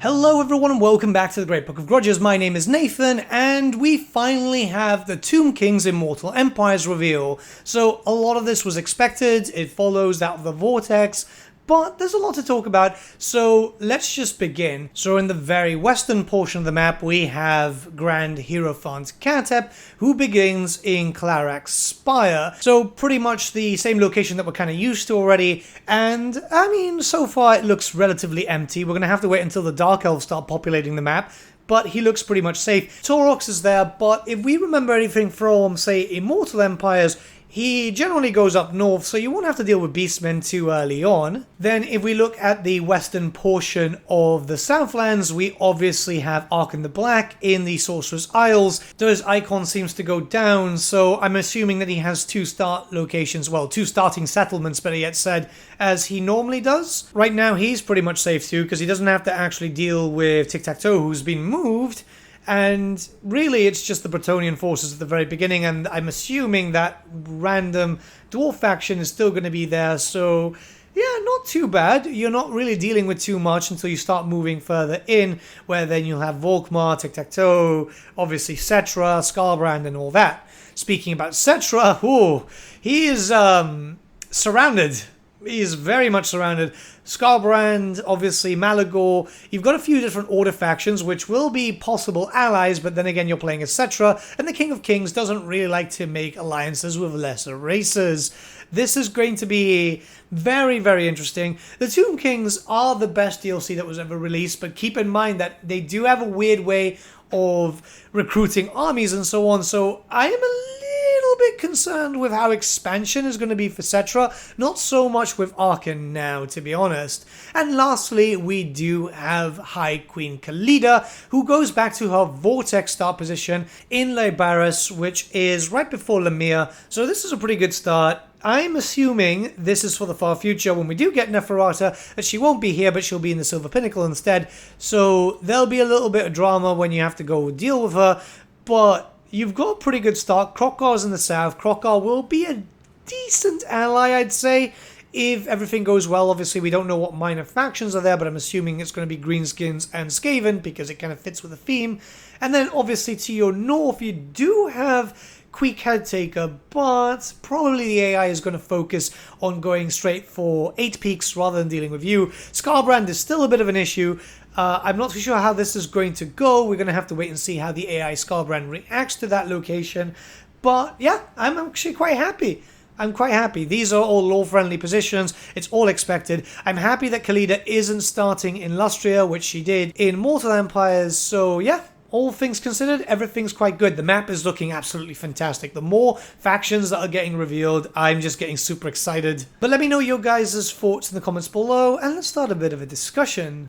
Hello everyone and welcome back to the Great Book of Grudges. My name is Nathan and we finally have the Tomb King's Immortal Empires reveal. So a lot of this was expected, it follows out of the Vortex, but there's a lot to talk about, so let's just begin. So in the very western portion of the map we have Grand Hierophant Katep, who begins in Clarak's Spire. So pretty much the same location that we're kind of used to already, and I mean so far it looks relatively empty. We're going to have to wait until the Dark Elves start populating the map, but he looks pretty much safe. Taurox is there, but if we remember anything from, say, Immortal Empires, he generally goes up north, so you won't have to deal with beastmen too early on. Then if we look at the western portion of the Southlands, we obviously have Ark the Black in the Sorcerer's Isles. Though his icon seems to go down, so I'm assuming that he has two start locations, well, two starting settlements, better yet said, as he normally does. Right now he's pretty much safe too, because he doesn't have to actually deal with Tic-Tac-Toe, who's been moved. And really it's just the Bretonnian forces at the very beginning, and I'm assuming that random dwarf faction is still going to be there, so yeah, not too bad. You're not really dealing with too much until you start moving further in, where then you'll have Volkmar, Tic-Tac-Toe, obviously Cetra, Skarbrand and all that. Speaking about Cetra, he is surrounded. He is very much surrounded. Skarbrand, obviously Malagor. You've got a few different order factions which will be possible allies, but then again you're playing as Cetra, and the King of Kings doesn't really like to make alliances with lesser races. This is going to be very, very interesting. The Tomb Kings are the best DLC that was ever released, but keep in mind that they do have a weird way of recruiting armies and so on, so I am a little bit concerned with how expansion is going to be for Cetra, not so much with Arkan now, to be honest. And lastly, we do have High Queen Khalida, who goes back to her Vortex start position in Lybaris, which is right before Lemire, so this is a pretty good start. I'm assuming this is for the far future when we do get Neferata, that she won't be here, but she'll be in the Silver Pinnacle instead. So there'll be a little bit of drama when you have to go deal with her, but you've got a pretty good start. Krokar's in the south. Krokar will be a decent ally, I'd say, if everything goes well. Obviously, we don't know what minor factions are there, but I'm assuming it's going to be Greenskins and Skaven, because it kind of fits with the theme. And then, obviously, to your north, you do have Queen Khalida, but probably the AI is going to focus on going straight for 8 peaks rather than dealing with you. Skarbrand is still a bit of an issue. I'm not too sure how this is going to go. We're going to have to wait and see how the AI Skarbrand reacts to that location. But yeah, I'm actually quite happy. I'm quite happy. These are all law-friendly positions. It's all expected. I'm happy that Khalida isn't starting in Lustria, which she did in Mortal Empires. So yeah, all things considered, everything's quite good. The map is looking absolutely fantastic. The more factions that are getting revealed, I'm just getting super excited. But let me know your guys' thoughts in the comments below, and let's start a bit of a discussion.